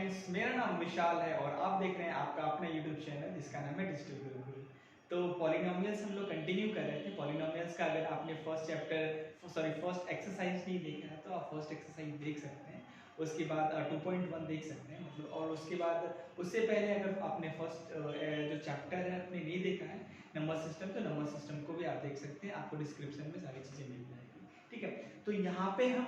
Friends, मेरा नाम विशाल है और आप देख रहे हैं आपका अपना यूट्यूब चैनल जिसका नाम है डिजिटल गुरुकुल। तो पॉलिनोमियल्स हम लोग कंटिन्यू कर रहे थे। पॉलिनोमियल्स का अगर आपने फर्स्ट एक्सरसाइज नहीं देखा है तो आप फर्स्ट एक्सरसाइज देख सकते हैं, उसके बाद 2.1 देख सकते हैं मतलब, और उसके बाद उससे पहले अगर आपने फर्स्ट जो चैप्टर है आपने नहीं देखा है नंबर सिस्टम, तो नंबर सिस्टम को भी आप देख सकते हैं, आपको डिस्क्रिप्शन में सारी चीज़ें मिल जाएगी। ठीक है, तो यहाँ पे हम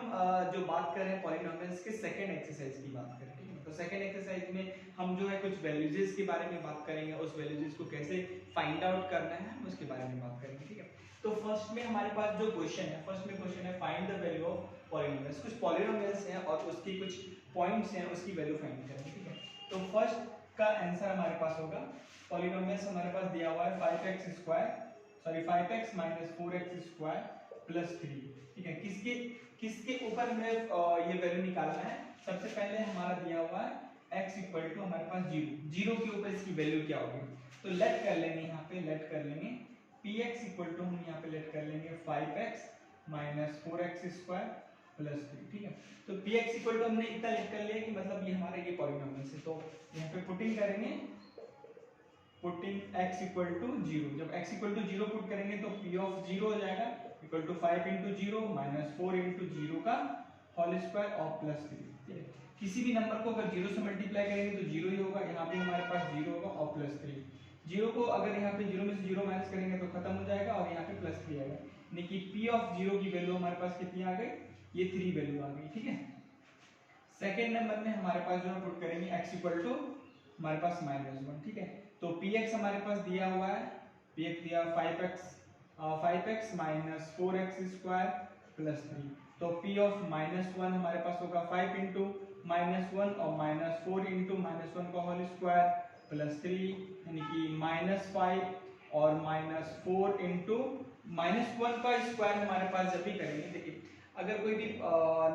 जो बात कर रहे हैं पॉलिनोमियल्स के सेकंड एक्सरसाइज की बात कर रहे हैं। तो सेकंड एक्सरसाइज में हम जो है कुछ वैल्यूजेस के बारे में बात करेंगे, उस वैल्यूजेस को कैसे फाइंड आउट करना है हम उसके बारे में बात करेंगे। ठीक है, तो फर्स्ट में हमारे पास जो क्वेश्चन है, फर्स्ट में क्वेश्चन है find the value of polynomials. कुछ पॉलिनोमियल्स हैं और उसकी कुछ पॉइंट्स हैं, उसकी वैल्यू फाइंड करेंगे। ठीक है, तो फर्स्ट का आंसर हमारे पास होगा, पॉलिनोमियल्स हमारे पास दिया हुआ है 5x - 4x² + 3। ठीक है, किसके ऊपर में ये वैल्यू निकालना है। सबसे पहले हमारा दिया हुआ है x = हमारे पास 0 के ऊपर इसकी वैल्यू क्या होगी, तो लेट कर लेंगे, यहाँ पे लेट कर लेंगे px = हम यहाँ पे लेट कर लेंगे 5x - 4x² + 3। ठीक है, तो px = हमने इतना लेट कर लिया कि मतलब ये हमारा ये पॉलिनोमियल है, तो यहाँ पे पुटिंग करेंगे, पुटिंग x = 0। जब x = 0 पुट करेंगे तो p of 0 हो जाएगा इक्वल टू 5 × 0 - 4 × 0 का होल स्क्वायर और प्लस 3। ठीक है, किसी भी नंबर को अगर 0 से मल्टीप्लाई करेंगे तो 0 ही होगा, यहाँ पे हमारे पास 0 होगा और प्लस 3। 0 को अगर यहाँ पे 0 में से 0 माइनस करेंगे तो खत्म हो जाएगा और यहाँ पे प्लस 3 आएगा, यानी कि p of 0 की वैल्यू हमारे पास कितनी आ गई, ये 3 वैल्यू आ गई। ठीक है, सेकेंड नंबर में हमारे पास जो है पुट करेंगे x = हमारे पास -1। ठीक है, तो px हमारे पास दिया हुआ है, px दिया 5x - 4x² + 3। तो p of -1 हमारे पास होगा 5 × -1 और -4 × -1 का होल स्क्वायर + 3, यानी कि -5 और -4 × -1 का स्क्वायर हमारे पास जब भी करेंगे। देखिए, अगर कोई भी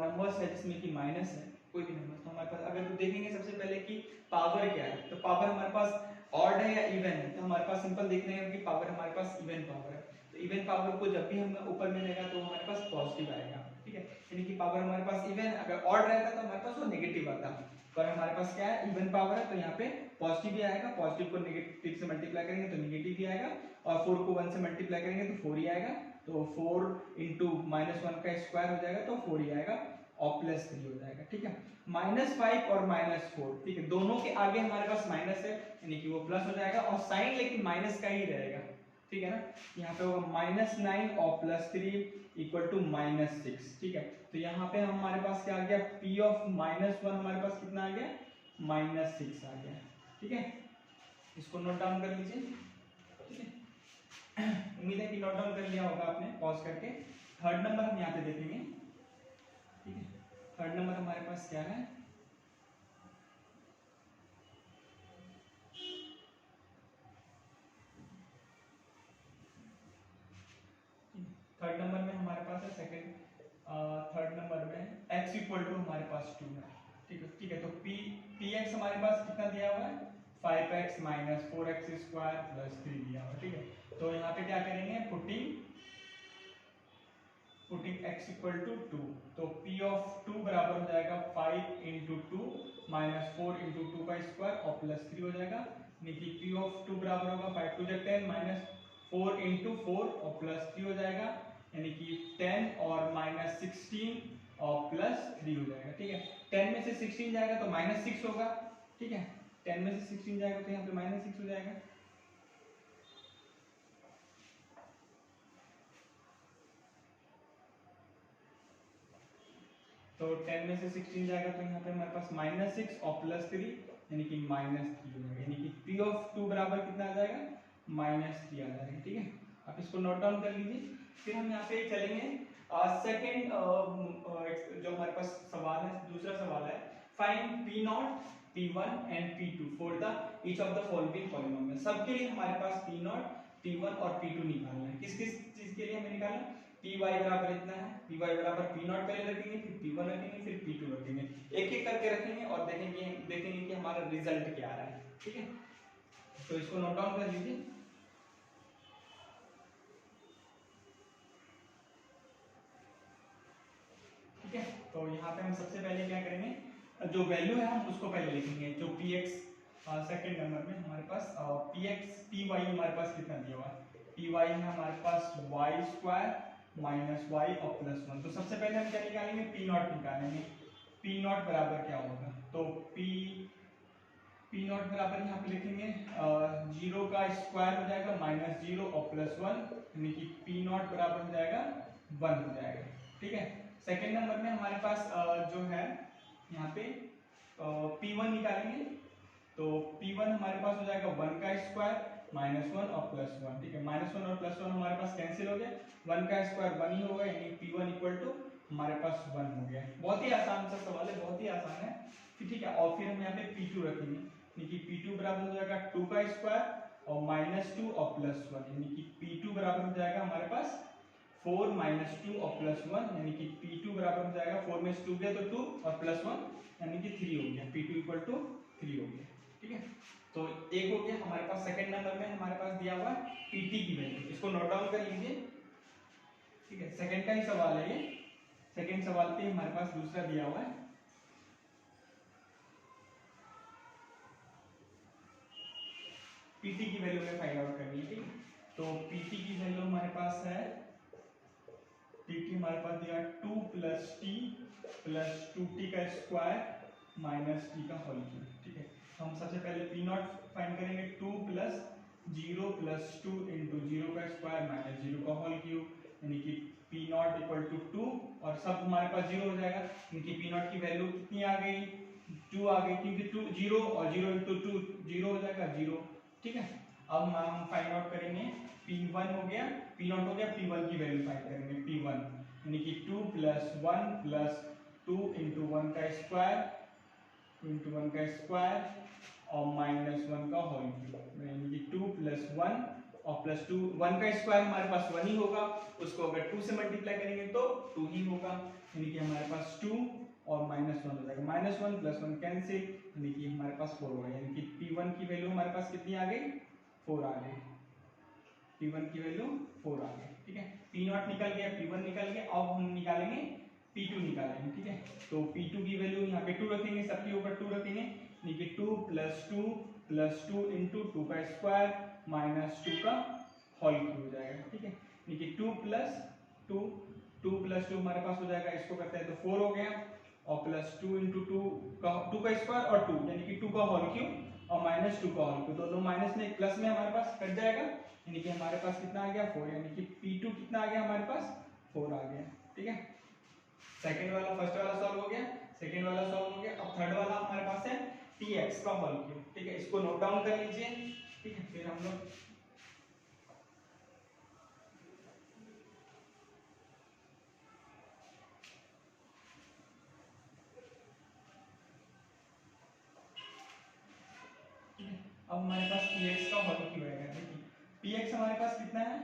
नंबर्स है जिसमें कि माइनस है, कोई भी नंबर, तो हमारे पास अगर देखेंगे सबसे पहले कि पावर क्या है, तो पावर हमारे पास ऑड है या इवन है, तो हमारे पास सिंपल देखना है कि पावर हमारे पास इवन पावर है, तो इवन पावर को जब भी हम ऊपर में लेगा तो हमारे पास पॉजिटिव आएगा। ठीक है, यानी कि पावर हमारे पास इवन, अगर ऑड रहता तो हमारे पास वो नेगेटिव आता, पर हमारे पास क्या है, इवन पावर है, तो यहाँ पे पॉजिटिव भी आएगा, पॉजिटिव को नेगेटिव से मल्टीप्लाई करेंगे तो नेगेटिव भी आएगा, और 4 को 1 से मल्टीप्लाई करेंगे तो 4 ही आएगा, तो 4 × -1 का स्क्वायर हो जाएगा तो 4 ही आएगा और प्लस 3 हो जाएगा। ठीक है, -5 और -4, ठीक है, दोनों के आगे हमारे पास माइनस है, यानी कि वो प्लस हो जाएगा, और साइन लेकिन माइनस का ही रहेगा। ठीक है ना, यहाँ पे होगा -9 और +3 = -6। ठीक है, तो यहाँ पे हमारे पास क्या आ गया, p of -1 हमारे पास कितना आ गया, -6 आ गया। ठीक है, इसको नोट डाउन कर लीजिए। ठीक है, उम्मीद है कि नोट डाउन कर लिया होगा आपने पॉज करके। थर्ड नंबर हम यहाँ पे देखेंगे। ठीक है, थर्ड नंबर हमारे पास क्या है, थर्ड नंबर में हमारे पास है सेकंड, थर्ड नंबर में x = हमारे पास 2 है। ठीक है, तो px हमारे पास कितना दिया हुआ है, 5x - 4x² + 3 दिया हुआ है। ठीक है, तो यहाँ पे क्या करेंगे, पुटिंग x = 2, तो p of 2 बराबर हो जाएगा 5 × 2 - 4 × 2 का स्क्वायर और प्लस 3 हो जाएगा, यानी कि p of 2 बराबर होगा 5 × 2 = 10 -4 × 4 और प्लस 3 हो जाएगा, यानी कि 10 और -16 और प्लस 3 हो जाएगा। ठीक है, 10 में से 16 जाएगा तो -6 होगा। ठीक है, 10 में से 16 जाएगा तो यहाँ पे -6 हो जाएगा। तो 10 में से 16 जाएगा तो यहाँ पे हमारे पास -6 और +3, यानी कि -3 हो जाएगा, यानी कि p of 2 बराबर कितना आ जाएगा, -3 आ जाएगा। ठीक है, आप इसको नोट डाउन कर लीजिए। फिर हम यहाँ पे चलेंगे सेकंड, जो हमारे पास सवाल है, दूसरा सवाल है, find p0, p1 and p2 for the each of the following polynomial. सबके लिए हमारे पास p0, p1 और p2 निकालना है। किस किस चीज के लिए हमें निकालना है, py बराबर इतना है, py बराबर p0 पहले रखेंगे, फिर p1 रखेंगे, फिर p2 रखेंगे, एक एक करके रखेंगे और देखेंगे कि हमारा रिजल्ट क्या आ रहा है। ठीक है, तो इसको नोट डाउन कर लीजिए। ठीक है, तो यहाँ पे हम सबसे पहले क्या करेंगे, जो वैल्यू है हम उसको पहले लिखेंगे। जो पी एक्स सेकेंड नंबर में हमारे पास पी वाई हमारे पास कितना दिया हुआ है, पी वाई है हमारे पास वाई स्क्वायर माइनस वाई और प्लस वन। तो सबसे पहले हम क्या निकालेंगे, पी नॉट निकालेंगे। पी नॉट बराबर क्या होगा, तो पी नॉट बराबर यहाँ पे लिखेंगे 0 का स्क्वायर हो जाएगा माइनस 0 और प्लस 1, यानी कि पी नॉट बराबर हो जाएगा 1 हो जाएगा। ठीक है, सेकेंड नंबर में हमारे पास जो है यहाँ पे P1 निकालेंगे। तो P1 हमारे पास हो जाएगा 1 का स्क्वायर माइनस 1 और प्लस 1। ठीक है, माइनस 1 और प्लस 1 हमारे पास कैंसिल हो गया, 1 का स्क्वायर 1 ही होगा, यानी P1 इक्वल टू हमारे पास 1 हो गया। बहुत ही आसान सा सवाल है, बहुत ही आसान है। ठीक है, और फिर हम यहाँ पे P2 रखेंगे, यानी कि P2 बराबर हो जाएगा 2 का स्क्वायर और माइनस 2 और प्लस 1, यानी कि P2 बराबर हो जाएगा हमारे पास 4 माइनस 2 और प्लस 1, यानी कि P2 बराबर हो जाएगा 4 में 2 गया तो 2 और प्लस 1 यानी कि 3 हो गया। P2 इक्वल टू 3 हो गया। ठीक है, तो एक हो गया हमारे पास। सेकंड नंबर में हमारे पास दिया हुआ है PT की वैल्यू, इसको नोट डाउन कर लीजिए। ठीक है, सेकंड का ही सवाल है ये। सेकंड सवाल पे हमारे पास दूसरा दिया हुआ है PT की वैल्यू में फाइंड आउट करनी है। ठीक है, तो PT की वैल्यू हमारे पास है, PT हमारे पास दिया 2 प्लस टी प्लस 2t का स्क्वायर माइनस टी का होल क्यूब। ठीक है, हम सबसे पहले पी नॉट फाइंड करेंगे, 2 प्लस 0 प्लस 2 इंटू 0 का स्क्वायर माइनस 0 का होल क्यूब, यानी कि पी नॉट इक्वल टू 2 और सब हमारे पास 0 हो जाएगा, यानी कि पी नॉट की वैल्यू कितनी आ गई, 2 आ गई, क्योंकि 2 0 और 0 इंटू 2 0 हो जाएगा 0। ठीक है, अब हम फाइंड आउट करेंगे, P1 हो गया, P नॉट हो गया, P1 की वैल्यू फाइंड करेंगे। P1 यानी कि 2 प्लस 1 प्लस 2 इंटू 1 का स्क्वायर, 2 इंटू 1 का स्क्वायर और माइनस 1 का होल क्यूब, यानी कि 2 प्लस 1 और प्लस 2, 1 का स्क्वायर हमारे पास 1 ही होगा, उसको अगर 2 से मल्टीप्लाई करेंगे तो 2 ही होगा, यानी कि हमारे पास 2 और माइनस 1 हो जाएगा, माइनस 1 प्लस 1 कैंसिल, यानी कि हमारे पास 4 होगा, यानी कि P1 की वैल्यू हमारे पास कितनी आ गई, 4 आ गई। P1 की वैल्यू 4 आ गई। ठीक है, P नॉट निकल गया, P1 निकल गया, अब हम निकालेंगे P2 निकालेंगे। ठीक है, तो P2 की वैल्यू यहाँ पे 2 रखेंगे, सबके ऊपर 2 रखेंगे, यानी कि 2 प्लस 2 इंटू 2 का स्क्वायर माइनस 2 का होल क्यूब हो जाएगा। ठीक है, यानी कि 2 प्लस 2 हमारे पास हो जाएगा, इसको करते हैं तो 4 हो गया, और प्लस 2 इंटू 2 का स्क्वायर और 2 यानी कि 2 का होल क्यूब और माइनस 2 का होल क्यूब, दोनों माइनस में एक प्लस में हमारे पास कट जाएगा, यानी कि हमारे पास कितना आ गया 4, यानी कि P2 कितना आ गया हमारे पास 4 आ गया। ठीक है, सेकंड वाला फर्स्ट वाला सॉल्व हो गया, सेकंड वाला सॉल्व हो गया। अब थर्ड वाला हमारे पास है Px का होल क्यूब। ठीक है, इसको नोट डाउन कर लीजिए। ठीक है, फिर हम लोग अब हमारे पास Px का होल क्यूब आएगा। देखिए Px हमारे पास कितना है,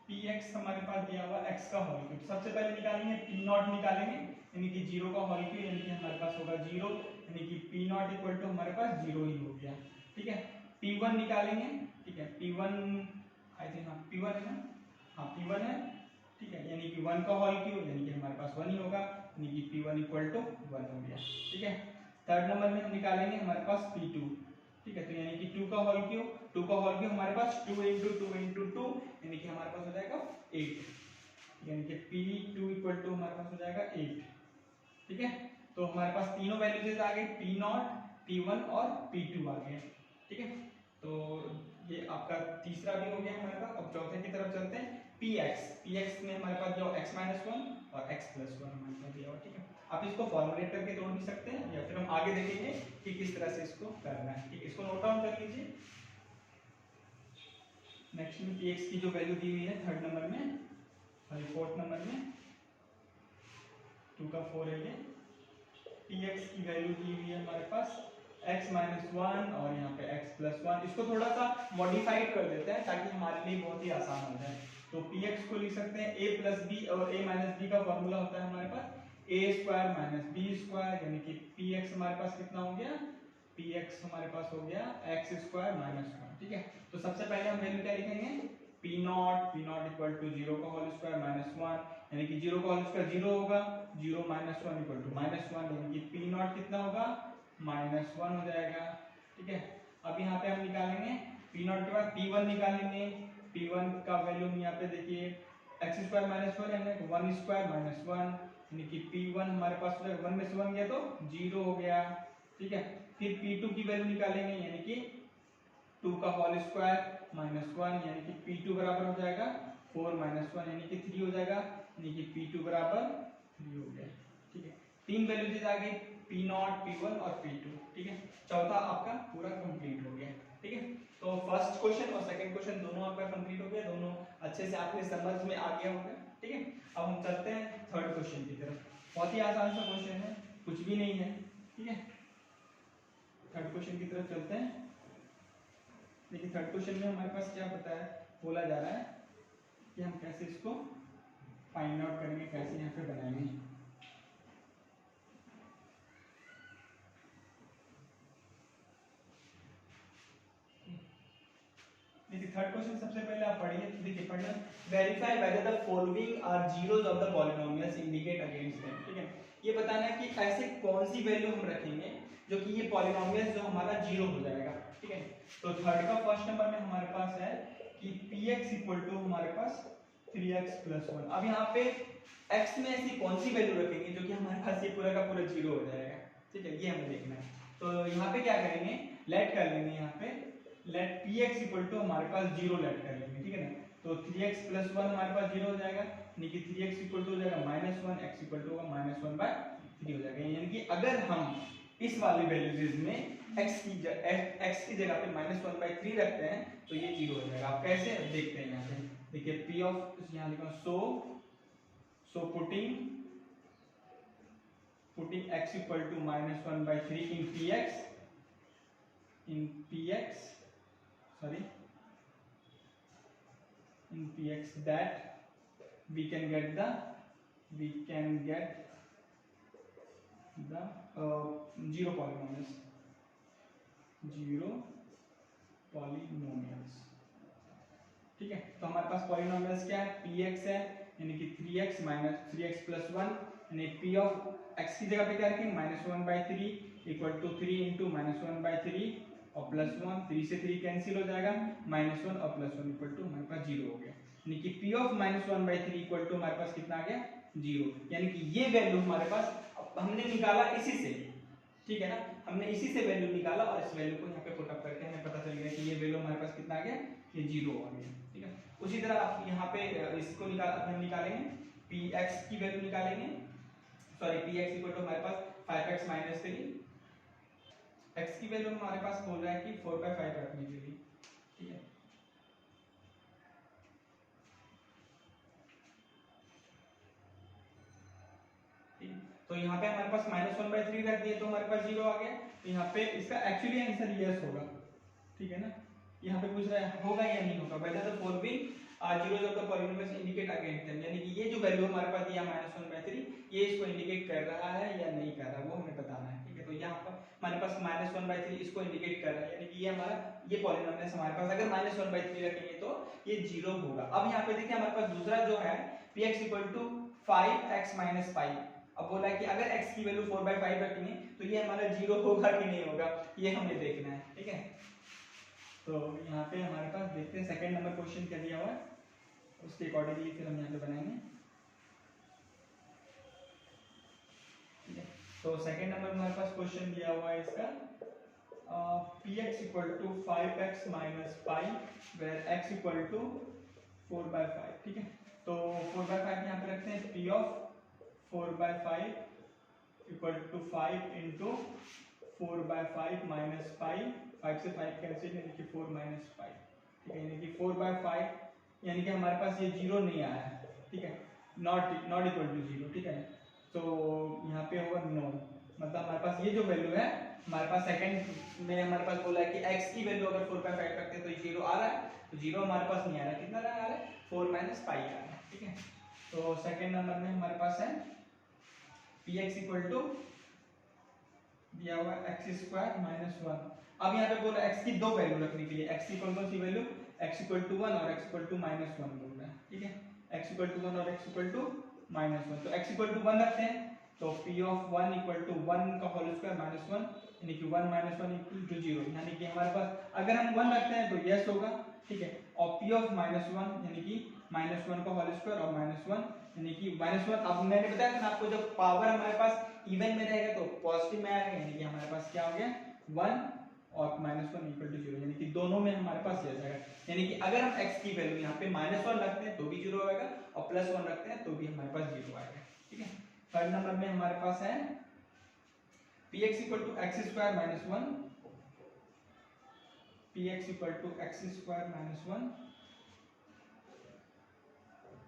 Px हमारे पास दिया हुआ x का होल क्यूब, सबसे पहले निकालेंगे P नॉट निकालेंगे, यानी कि 0 का होल क्यूब, यानी कि हमारे पास होगा 0, यानी कि P नॉट इक्वल टू हमारे पास 0 ही हो गया। ठीक है, P1 निकालेंगे। ठीक है, P1 आई थिंक हाँ P1 है ना, हाँ P1 है। ठीक है, यानी कि 1 का होल क्यूब, यानी कि हमारे पास 1 ही होगा, यानी कि P1 इक्वल टू 1 हो गया। ठीक है, थर्ड नंबर में हम निकालेंगे हमारे पास P2। ठीक है, तो यानी कि 2 का होल क्यूब हमारे पास 2 इंटू 2 यानी कि हमारे पास हो जाएगा 8, यानी कि P2 इक्वल टू हमारे पास हो जाएगा 8। ठीक है, तो हमारे पास तीनों वैल्यूज आ गई, P नॉट, P1 और P2 आ गए। ठीक है, तो ये आपका तीसरा भी हो गया हमारे पास। अब चौथे की तरफ चलते हैं, Px में हमारे पास दिया x माइनस 1 और x प्लस 1 हमारे पास दिया हुआ। ठीक है, आप इसको फॉर्मुलेट करके तोड़ भी सकते हैं, या फिर हम आगे देखेंगे कि किस तरह से इसको करना है। ठीक है, इसको नोट डाउन कर लीजिए। नेक्स्ट में Px की जो वैल्यू दी हुई है थर्ड नंबर में, सॉरी फोर्थ नंबर में 2 का 4 है ये। Px की वैल्यू दी हुई है हमारे पास x माइनस 1 और यहाँ पे x प्लस 1। इसको थोड़ा सा मॉडिफाइड कर देते हैं ताकि हमारे लिए बहुत ही आसान हो जाए। तो Px को लिख सकते हैं a प्लस बी, और a माइनस बी का फॉर्मूला होता है हमारे पास a square minus B square, यानी कि Px हमारे पास कितना हो गया, Px हमारे पास हो गया x स्क्वायर माइनस 1। ठीक है, तो सबसे पहले हम वैल्यू क्या लिखेंगे, पी नॉट इक्वल टू 0 का होल स्क्वायर माइनस 1, यानी कि 0 का होल स्क्वायर 0 होगा, 0 माइनस 1 इक्वल टू माइनस 1, यानी कि पी नॉट कितना होगा माइनस 1 हो जाएगा। ठीक है, अब यहाँ पे हम निकालेंगे पी नॉट के बाद P1 निकालेंगे। P1 का वैल्यू यहाँ पे देखिए एक्स स्क्वायर माइनस 1 यानी 1 स्क्वायर माइनस 1, यानी कि P1 हमारे पास 1 में से 1 गया तो 0 हो गया। ठीक है, फिर P2 की वैल्यू निकालेंगे, यानी कि 2 का होल स्क्वायर माइनस 1, यानी कि P2 बराबर हो जाएगा 4 माइनस 1, यानी कि 3 हो जाएगा, यानी कि P2 बराबर 3 हो गया। ठीक है, तीन वैल्यूज आ गई P0, P1 और P2। ठीक है, चौथा आपका पूरा कंप्लीट हो गया। ठीक है, तो फर्स्ट क्वेश्चन और सेकंड क्वेश्चन दोनों आपका कंप्लीट हो गया, दोनों अच्छे से आपने समझ में आ गया होगा। ठीक है, अब हम चलते हैं थर्ड क्वेश्चन की तरफ। बहुत ही आसान सा क्वेश्चन है, कुछ भी नहीं है। ठीक है, थर्ड क्वेश्चन की तरफ चलते हैं। देखिए थर्ड क्वेश्चन में हमारे पास क्या बताया, बोला जा रहा है कि हम कैसे इसको फाइंड आउट करेंगे, कैसे यहाँ पे बनाएंगे। देखिए थर्ड क्वेश्चन सबसे पहले आप पढ़िए। देखिए पढ़ना, verify whether the following are zeros of the polynomials indicate against them. ठीक है, ये बताना है कि ऐसे कौन सी वैल्यू हम रखेंगे जो कि ये पॉलिनोमियल्स जो हमारा जीरो हो जाएगा। ठीक है, तो थर्ड का फर्स्ट नंबर में हमारे पास है कि px इक्वल टू हमारे पास 3x प्लस 1। अब यहाँ पे x में ऐसी कौन सी वैल्यू रखेंगे जो कि हमारे पास ये पूरा का पूरा जीरो हो जाएगा। ठीक है, ये हमें देखना है। तो यहाँ पे क्या करेंगे, लेट कर लेंगे, यहाँ पे लेट px इक्वल टू हमारे पास 0 लेट कर लेंगे। ठीक है ना, तो 3x प्लस 1 हमारे पास 0 हो जाएगा, यानी कि 3x इक्वल टू हो जाएगा माइनस 1, x इक्वल टू होगा माइनस 1/3 हो जाएगा। यानी कि अगर हम इस वाली वैल्यूज में x की जगह पे माइनस 1/3 रखते हैं तो ये 0 हो जाएगा। आप कैसे देखते हैं, यहाँ पे देखिए p ऑफ, यहाँ लिखा so putting x equal to minus 1/3 in px that we can get the zero polynomials। ठीक है, तो हमारे पास पॉलिनोमियल्स क्या है, px है, यानी कि 3x माइनस 3x प्लस 1, यानी p ऑफ x की जगह पे क्या रखेंगे minus 1/3 equal to 3 into minus 1/3 और प्लस 1, 3 से 3 कैंसिल हो जाएगा, माइनस 1 और प्लस 1 इक्वल टू हमारे पास 0 हो गया। यानी कि p of minus 1/3 equal to हमारे पास कितना आ गया 0। यानी कि ये वैल्यू हमारे पास हमने निकाला इसी से। ठीक है ना, हमने इसी से वैल्यू निकाला और इस वैल्यू को यहाँ पे पुट अप करके हमें पता चल गया कि ये वैल्यू हमारे पास कितना आ गया, ये 0 आ गया। ठीक है, उसी तरह आप यहाँ पे इसको निकालेंगे px की वैल्यू निकालेंगे, सॉरी px इक्वल टू हमारे पास 5x माइनस 3, x की वैल्यू हमारे पास बोल रहा है कि 4/5 रखने के लिए। ठीक है, तो यहाँ पे हमारे पास माइनस 1/3 रख दिए तो हमारे पास 0 आ गया। तो यहाँ पे इसका एक्चुअली आंसर यस होगा। ठीक है ना, यहाँ पे पूछ रहा है होगा या नहीं होगा, whether the following are zeros of the polynomials indicate against them, यानी कि ये जो वैल्यू हमारे पास दिया माइनस 1/3 ये इसको इंडिकेट कर रहा है या नहीं कर रहा, वो हमें बताना है। ठीक है, तो यहाँ पर हमारे पास माइनस 1/3 इसको इंडिकेट कर रहा है, यानी कि ये हमारा ये पॉलिनोमियल्स हमारे पास अगर माइनस 1/3 रखेंगे तो ये 0 होगा। अब यहाँ पे देखिए हमारे पास दूसरा जो है px equal to 5x minus 5। अब बोला है कि अगर x की वैल्यू 4/5 रखेंगे तो ये हमारा 0 होगा कि नहीं होगा, ये हमें देखना है। ठीक है, तो यहाँ पे हमारे पास देखते हैं सेकंड नंबर क्वेश्चन क्या दिया हुआ है, उसके अकॉर्डिंगली फिर हम यहाँ पे बनाएंगे। ठीक है, तो सेकंड नंबर में हमारे पास क्वेश्चन दिया हुआ है इसका px equal to 5x minus 5 where x equal to 4/5। ठीक है, तो 4/5 यहाँ पे रखते हैं p of 4/5 equal to 5 into 4/5 minus 5 से 5 कैंसिल, यानी कि 4 माइनस 5। ठीक है, यानी कि 4/5 यानी कि हमारे पास ये 0 नहीं आया है। ठीक है, नॉट इक्वल टू 0। ठीक है, तो यहाँ पे होगा नो, मतलब हमारे पास ये जो वैल्यू है हमारे पास सेकंड में हमारे पास बोला है कि x की वैल्यू अगर 4/5 करते हैं तो ये 0 आ रहा है, तो 0 हमारे पास नहीं आ रहा है, कितना आ रहा है 4 माइनस 5 आ रहा है। ठीक है, तो सेकंड नंबर में हमारे पास है px इक्वल टू दिया हुआ x स्क्वायर माइनस 1। अब यहाँ पे बोला x की दो वैल्यू रखने के लिए, x की कौन सी वैल्यू, x इक्वल टू 1 और x इक्वल टू -1 बोल रहा है, ठीक है, x इक्वल टू 1 और x इक्वल टू -1, तो x इक्वल टू 1 रखते हैं, तो p ऑफ 1 इक्वल टू 1 का होल स्क्वायर -1 यानी कि 1 -1 इक्वल टू 0, यानी कि हमारे पास अगर हम 1 रखते हैं तो यस होगा, ठीक है, और p ऑफ -1 यानी कि -1 का होल स्क्वायर और -1 यानी कि -1, अब मैंने बताया था ना आपको, जब पावर हमारे पास इवन में रहेगा तो पॉजिटिव में आएगा, यानी कि हमारे पास क्या हो गया 1 और -1 इक्वल टू 0, यानी कि दोनों में हमारे पास यस आएगा, यानी कि अगर हम x की वैल्यू यहाँ पे -1 रखते हैं तो भी 0 आएगा और +1 रखते हैं तो भी हमारे पास 0 आएगा, ठीक है। थर्ड नंबर में हमारे पास है px equal to x square -1, px equal to x square -1,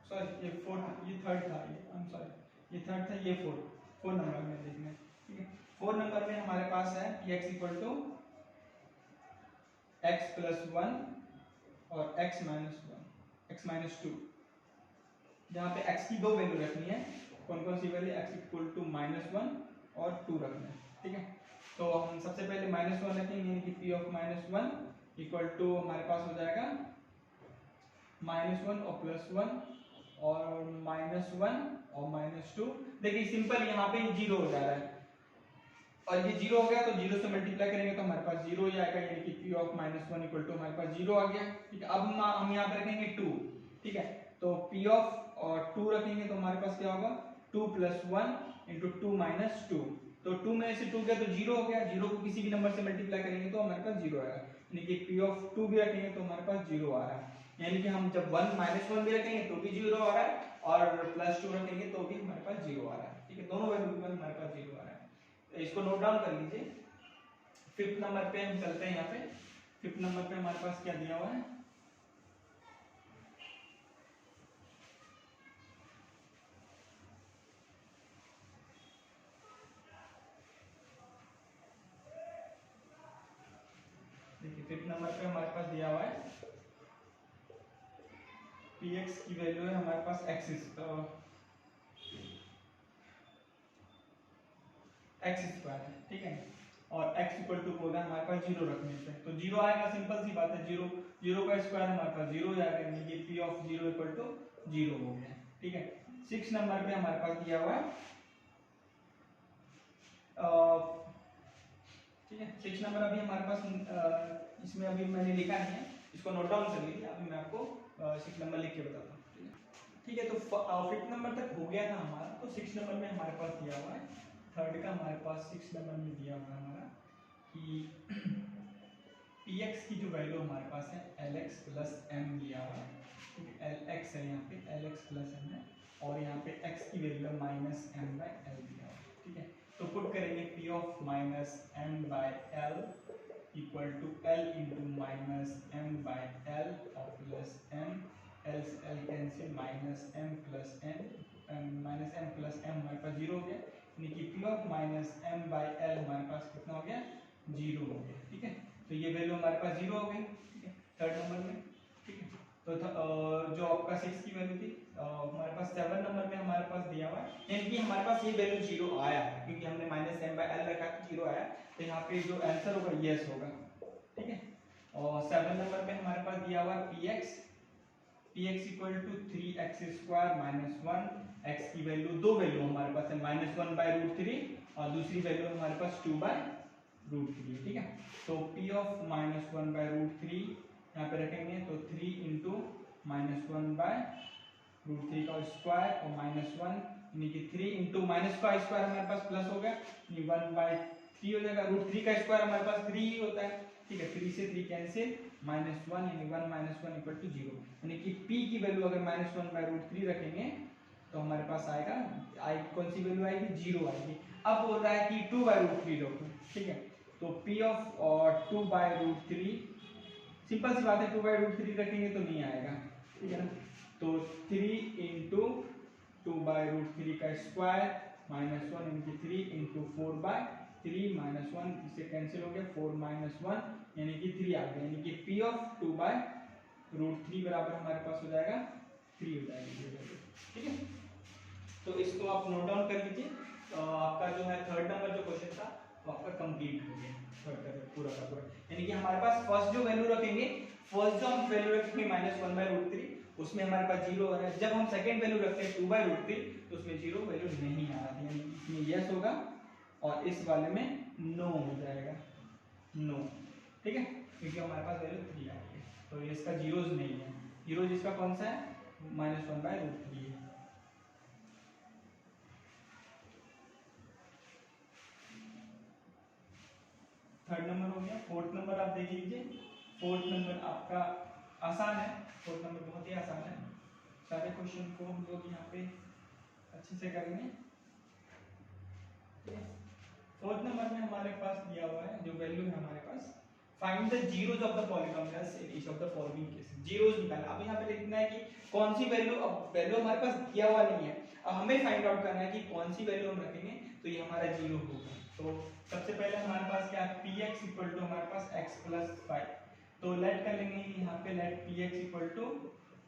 sorry ये फोर्थ, ये थर्ड था, ये आई एम सॉरी ये थर्ड था, ये फोर्थ नंबर में देखना है, ठीक है। फोर्थ नंबर में हमारे पास है px equal to x plus 1 और x माइनस 2, जहाँ पे x की दो वैल्यू रखनी है, कौन कौन सी वैल्यू, x इक्वल टू -1 और 2 रखना है, ठीक है। तो हम सबसे पहले -1 रखेंगे, यानी कि p ऑफ -1 इक्वल टू हमारे पास हो जाएगा -1 और +1 और -1 और -2, देखिए सिंपल यहाँ पे 0 हो जा रहा है और ये 0 हो गया तो 0 से मल्टीप्लाई करेंगे तो हमारे पास 0 ही आएगा, यानी कि p ऑफ -1 इक्वल टू हमारे पास 0 आ गया, ठीक है। अब हम यहाँ पे रखेंगे 2, ठीक है, तो p ऑफ और 2 रखेंगे तो हमारे पास क्या होगा 2 + 1 इंटू 2 - 2, तो 2 में से 2 गया तो 0 हो गया, 0 को किसी भी नंबर से मल्टीप्लाई करेंगे तो हमारे पास 0 आएगा, यानी कि p ऑफ 2 भी रखेंगे तो हमारे पास 0 आ रहा है, यानी कि हम जब 1 -1 भी रखेंगे तो भी 0 आ रहा है और +2 रखेंगे तो भी हमारे पास 0 आ रहा है, ठीक है, दोनों वैल्यू पर हमारे पास 0 आ रहा है, तो इसको नोट डाउन कर लीजिए। फिफ्थ नंबर पे हम चलते हैं, यहाँ पे फिफ्थ नंबर पे हमारे पास क्या दिया हुआ है, देखिए फिफ्थ नंबर पे हमारे पास दिया हुआ है px की वैल्यू है हमारे पास x स्क्वायर है, ठीक है, और x इक्वल टू बोला हमारे पास 0 रखने से तो 0 आएगा, सिंपल सी बात है, 0 का स्क्वायर हमारे पास 0 हो जाएगा, यानी कि p ऑफ 0 इक्वल टू 0 हो गया, ठीक है। 6 नंबर पे हमारे पास दिया हुआ है, ठीक है, 6 नंबर अभी हमारे पास इसमें अभी मैंने लिखा नहीं है, इसको नोट डाउन कर लीजिए, अभी मैं आपको 6 नंबर लिख के बताता हूँ, ठीक है। तो 5th नंबर तक हो गया था हमारा, तो 6 नंबर में हमारे पास दिया हुआ है, थर्ड का हमारे पास 6 नंबर में दिया हुआ है हमारा कि px की जो वैल्यू हमारे पास है lx प्लस m दिया हुआ है, ठीक है, lx है यहाँ पे, lx प्लस m है और यहाँ पे x की वैल्यू है -m/l दिया हुआ है, ठीक है। तो पुट करेंगे p of -m/l equal to l into -m/l और प्लस m, l से l cancel, -m plus m हमारे पास 0 हो गया, यानी कि p ऑफ -m/l हमारे पास कितना हो गया 0 हो गया, ठीक है। तो ये वैल्यू हमारे पास 0 हो गई, ठीक है, थर्ड नंबर में, ठीक है। तो जो आपका 6 की वैल्यू थी हमारे पास 7 नंबर में हमारे पास दिया हुआ है, यानी कि हमारे पास ये वैल्यू 0 आया है क्योंकि हमने -m/l रखा तो 0 आया, तो यहाँ पे जो आंसर होगा यस होगा, ठीक है। और 7 नंबर पे हमारे पास दिया हुआ है px equal to 3x square -1, x की वैल्यू, दो वैल्यू हमारे पास है -1/√3 और दूसरी वैल्यू हमारे पास 2/√3, ठीक है। तो p ऑफ -1/√3 यहाँ पे रखेंगे तो 3 इंटू -1/√3 का स्क्वायर और -1 यानी कि 3 इंटू माइनस का स्क्वायर हमारे पास प्लस हो गया, 1/3 हो जाएगा, √3 का स्क्वायर हमारे पास 3 ही होता है, ठीक है, 3 से 3 कैंसिल, -1 यानी 1 - 1 इक्वल टू 0, यानी कि p की वैल्यू अगर -1/√3 रखेंगे तो हमारे पास आएगा कौन सी वैल्यू आएगी 0 आएगी। अब बोल रहा है कि 2/√3 रखो, ठीक है, तो p ऑफ 2/√3, सिंपल सी बात है, 2/√3 रखेंगे तो नहीं आएगा, ठीक है ना, तो 3 इंटू 2/√3 का स्क्वायर -1 इंटू 3 इंटू 4/3 -1 इससे कैंसिल हो गया, 4 - 1 यानी कि 3 आ गया, यानी कि p ऑफ 2/√3 बराबर हमारे पास हो जाएगा 3 हो जाएगा, ठीक है। तो इसको आप नोट डाउन कर लीजिए, आपका जो है थर्ड नंबर जो क्वेश्चन था वो आपका कंप्लीट हो गया, थर्ड का पूरा का पूरा, यानी कि हमारे पास फर्स्ट जो वैल्यू रखेंगे, फर्स्ट जो हम वैल्यू रखेंगे -1/√3 उसमें हमारे पास 0 आ रहा है। जब हम सेकंड वैल्यू रखते हैं 2/√3 तो उसमें 0 वैल्यू नहीं आ रही, यानी इसमें यस होगा और इस वाले में नो हो जाएगा, नो। ठीक है, क्योंकि हमारे पास वैल्यू 3 आ रही है, तो ये इसका जीरोज नहीं है। जीरो जिसका कौन सा है, -1/√3 है। थर्ड नंबर हो गया। फोर्थ नंबर आप देख लीजिए। फोर्थ नंबर आपका आसान है, फोर्थ नंबर बहुत ही आसान है। सारे क्वेश्चन को हम लोग यहाँ पे अच्छे से करेंगे। फोर्थ नंबर में हमारे पास दिया हुआ है जो वैल्यू है हमारे पास, find the zeros of the polynomials in each of the following cases. Zeros निकालना। अब यहाँ पे लिखना है कि कौन सी वैल्यू, अब वैल्यू हमारे पास दिया हुआ नहीं है, अब हमें फाइंड आउट करना है कि कौन सी वैल्यू हम रखेंगे तो ये हमारा जीरो होगा। तो सबसे पहले हमारे पास क्या है, px इक्वल टू हमारे पास x प्लस 5। तो लेट कर लेंगे यहाँ पे, लेट px इक्वल टू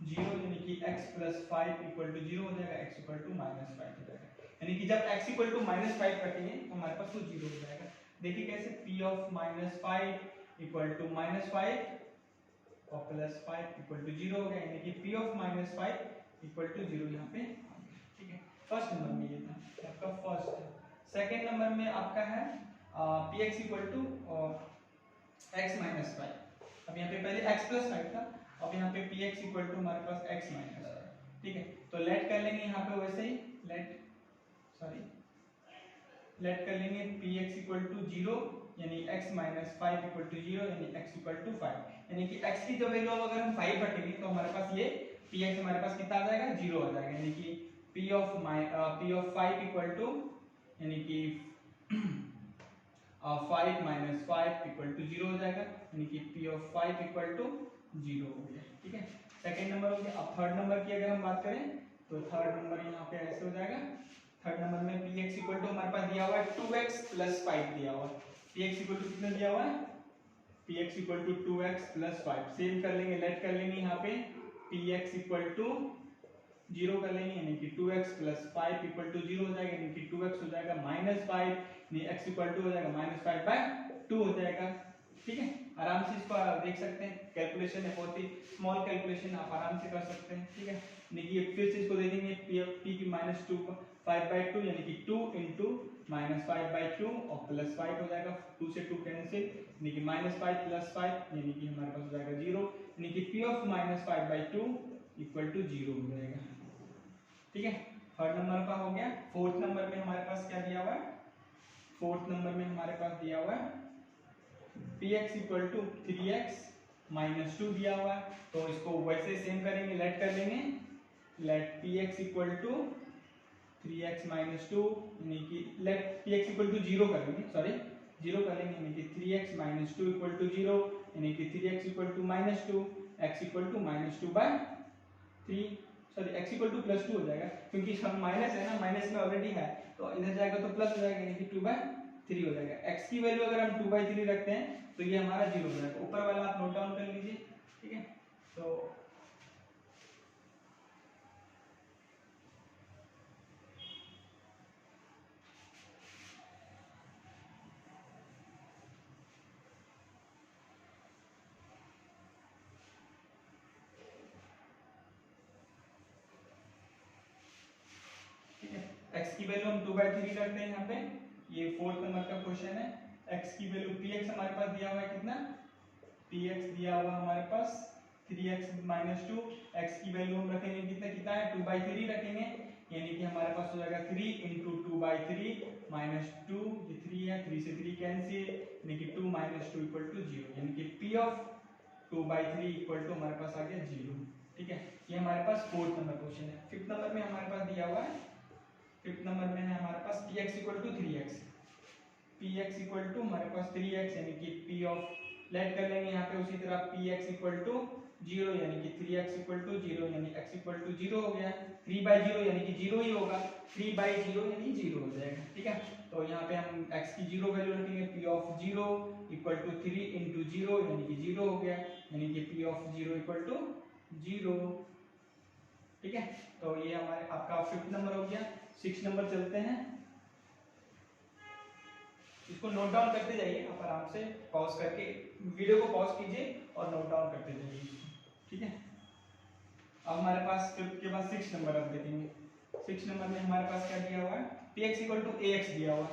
0 यानी कि x प्लस 5 इक्वल टू 0 हो जाएगा, x इक्वल टू -5 हो जाएगा। यानी कि जब x इक्वल टू -5 रखेंगे तो हमारे पास वो 0 हो जाएगा। देखिए कैसे, p ऑफ -5 इक्वल टू -5 और प्लस 5 इक्वल टू 0 हो गया, यानी कि p ऑफ -5 इक्वल टू 0 यहाँ पे। ठीक है, फर्स्ट नंबर में ये था आपका फर्स्ट। सेकंड नंबर में आपका है px equal to x minus 5। अब यहाँ पे पहले x प्लस 5 था, अब यहाँ पे px इक्वल टू हमारे पास x माइनस 5। ठीक है, तो लेट कर लेंगे यहाँ पे वैसे ही, लेट कर लेंगे px इक्वल टू 0 यानी x माइनस 5 इक्वल टू 0 यानी x इक्वल टू 5। यानी कि x की जो वैल्यू अगर हम 5 रखेंगे तो हमारे पास ये px हमारे पास कितना आ जाएगा, 0 आ जाएगा। यानी कि p ऑफ 5 इक्वल टू यानी कि 5 माइनस 5 इक्वल टू 0 हो जाएगा, यानी कि p ऑफ 5 इक्वल टू 0 हो गया। ठीक है, सेकंड नंबर हो गया। अब थर्ड नंबर की अगर हम बात करें तो थर्ड नंबर यहाँ पे ऐसे हो जाएगा। थर्ड नंबर में px इक्वल टू हमारे पास दिया हुआ है 2x प्लस 5 दिया हुआ है। px इक्वल टू कितना दिया हुआ है, px equal to 2x plus 5। Same कर लेंगे, लेट कर लेंगे यहाँ पे px इक्वल टू 0 कर लेंगे, यानी कि 2x प्लस 5 इक्वल टू 0 हो जाएगा, यानी कि 2x हो जाएगा -5, यानी x इक्वल टू हो जाएगा -5/2 हो जाएगा। ठीक है, आराम से इसको देख सकते हैं, कैलकुलेशन है बहुत ही स्मॉल कैलकुलेशन, आप आराम से कर सकते हैं। ठीक है, यानी कि फिर से इसको दे देंगे p की -5/2 यानी कि 2 इंटू -5/2 और प्लस 5 हो जाएगा, 2 से 2 कैंसिल, यानी कि -5 प्लस 5 यानी कि हमारे पास हो जाएगा 0, यानी कि p ऑफ -5/2 इक्वल टू 0 हो जाएगा। ठीक है, थर्ड नंबर का हो गया। फोर्थ नंबर में हमारे पास क्या दिया हुआ है, फोर्थ नंबर में हमारे पास दिया हुआ है px equal to 3x minus 2 दिया हुआ है, तो इसको वैसे सेम करेंगे, लेट कर लेंगे, let px equal to 3x minus 2 यानी कि लेट px इक्वल टू 0 कर लेंगे, सॉरी 0 कर लेंगे, यानी कि 3x माइनस 2 इक्वल टू 0, यानी कि 3x equal to -2, x equal to -2/3, sorry x equal to +2 हो जाएगा, क्योंकि हम माइनस है ना, माइनस में ऑलरेडी है तो इधर जाएगा तो प्लस हो जाएगा, यानी कि 2/3 हो जाएगा। x की वैल्यू अगर हम 2/3 रखते हैं तो ये हमारा 0 हो जाएगा। ऊपर वाला आप नोट डाउन कर लीजिए। ठीक है, तो x की वैल्यू हम 2/3 रखते हैं यहाँ पे, ये फोर्थ नंबर का क्वेश्चन है। x की वैल्यू px हमारे पास दिया हुआ है कितना, px दिया हुआ हमारे पास 3x माइनस 2, x की वैल्यू हम रखेंगे कितना है 2/3 रखेंगे, यानी कि हमारे पास हो जाएगा 3 इंटू 2/3 माइनस 2, ये 3 है, 3 से 3 कैंसिल, यानी कि 2 माइनस 2 इक्वल टू 0, यानी कि p ऑफ 2/3 इक्वल टू हमारे पास आ गया 0। ठीक है, ये हमारे पास फोर्थ नंबर क्वेश्चन है। फिफ्थ नंबर में हमारे पास दिया हुआ है, फिफ्थ नंबर में है हमारे पास px equal to 3x, px equal to हमारे पास 3x यानी कि p ऑफ, लेट कर लेंगे यहाँ पे उसी तरह px इक्वल टू 0 यानी कि 3x इक्वल टू 0 यानी x इक्वल टू 0 हो गया, 3/0 यानी कि 0 ही होगा, 3/0 यानी 0 हो जाएगा। ठीक है, तो यहाँ पे हम x की 0 वैल्यू रखेंगे, p of 0 equal to 3 into 0 यानी कि 0 हो गया, यानी कि p ऑफ 0 इक्वल टू 0। ठीक है, तो ये हमारे आपका फिफ्थ नंबर हो गया। सिक्स नंबर चलते हैं। इसको नोट डाउन करते जाइए, आप आराम से पॉज करके वीडियो को पॉज कीजिए और नोट डाउन करते जाइए, ठीक है। अब हमारे पास फिफ्थ के बाद 6 नंबर अब देखेंगे। 6 नंबर में हमारे पास क्या दिया हुआ है, px इक्वल टू ax दिया हुआ है,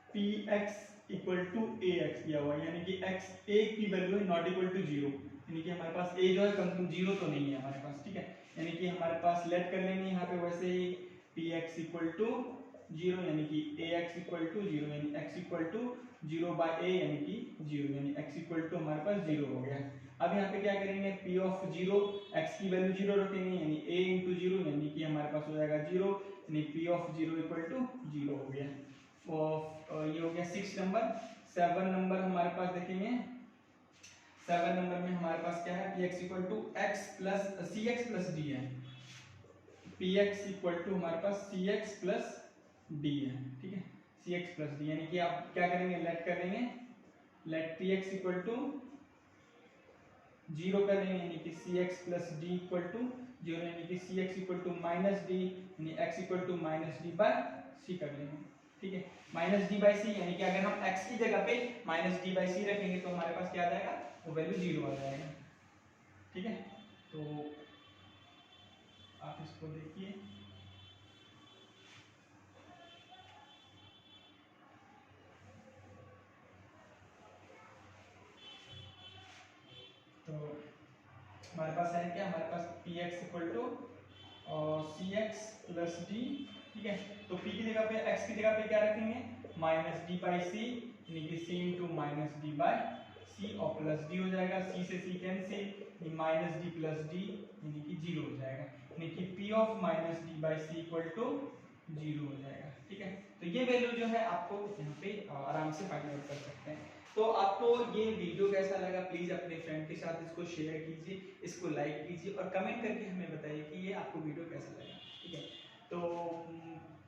px इक्वल टू ax दिया हुआ है, यानी कि x a की वैल्यू है नॉट इक्वल टू 0, यानी कि हमारे पास a जो है कम टू 0 तो नहीं है हमारे पास, ठीक है। यानी कि हमारे पास लेट कर लेंगे यहाँ पे वैसे ही px इक्वल टू 0 यानी कि ax इक्वल टू 0 यानी x equal to 0 by a यानी कि 0 यानी x इक्वल टू हमारे पास 0 हो गया। अब यहाँ पे क्या करेंगे, p ऑफ 0 x की वैल्यू 0 रखेंगे यानी a इंटू 0 यानी कि हमारे पास हो जाएगा 0 यानी p ऑफ 0 इक्वल टू 0 हो गया। ये हो गया 6 नंबर। 7 नंबर हमारे पास देखेंगे, 7 नंबर में हमारे पास क्या है, px equal to x plus cx plus d है, px इक्वल टू हमारे पास cx प्लस d है, ठीक है, cx प्लस d यानी कि आप क्या करेंगे, लेट करेंगे, लेट px इक्वल टू 0 कर लेंगे यानी कि cx plus d equal to 0 यानी कि cx equal to minus d यानी x equal to minus d by c कर लेंगे, ठीक है। माइनस d बाय c यानी कि अगर हम x की जगह पे माइनस d बाय c रखेंगे तो हमारे पास क्या आ जाएगा, वो वैल्यू 0 आ जाएगा, ठीक है। तो आप इसको देखिए, तो हमारे पास है क्या, हमारे पास px equal to cx plus d, ठीक है। तो p की जगह पे x की जगह पे क्या रखेंगे, माइनस d बाई c यानी कि c into minus d by c और प्लस d हो जाएगा, c से c cancel, minus d plus d यानी कि 0 हो जाएगा, यानी कि p of minus d by c equal to 0 हो जाएगा, ठीक है। तो ये वैल्यू जो है आपको यहाँ पे आराम से फाइंड आउट कर सकते हैं। तो आपको ये वीडियो कैसा लगा, प्लीज अपने फ्रेंड के साथ इसको शेयर कीजिए, इसको लाइक कीजिए और कमेंट करके हमें बताइए कि ये आपको वीडियो कैसा लगा, ठीक है। तो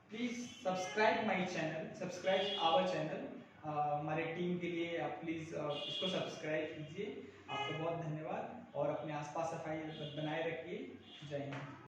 please subscribe my channel, subscribe our channel, हमारे टीम के लिए आप प्लीज इसको सब्सक्राइब कीजिए। आपको बहुत धन्यवाद और अपने आसपास सफाई बनाए रखिए। जय हिंद।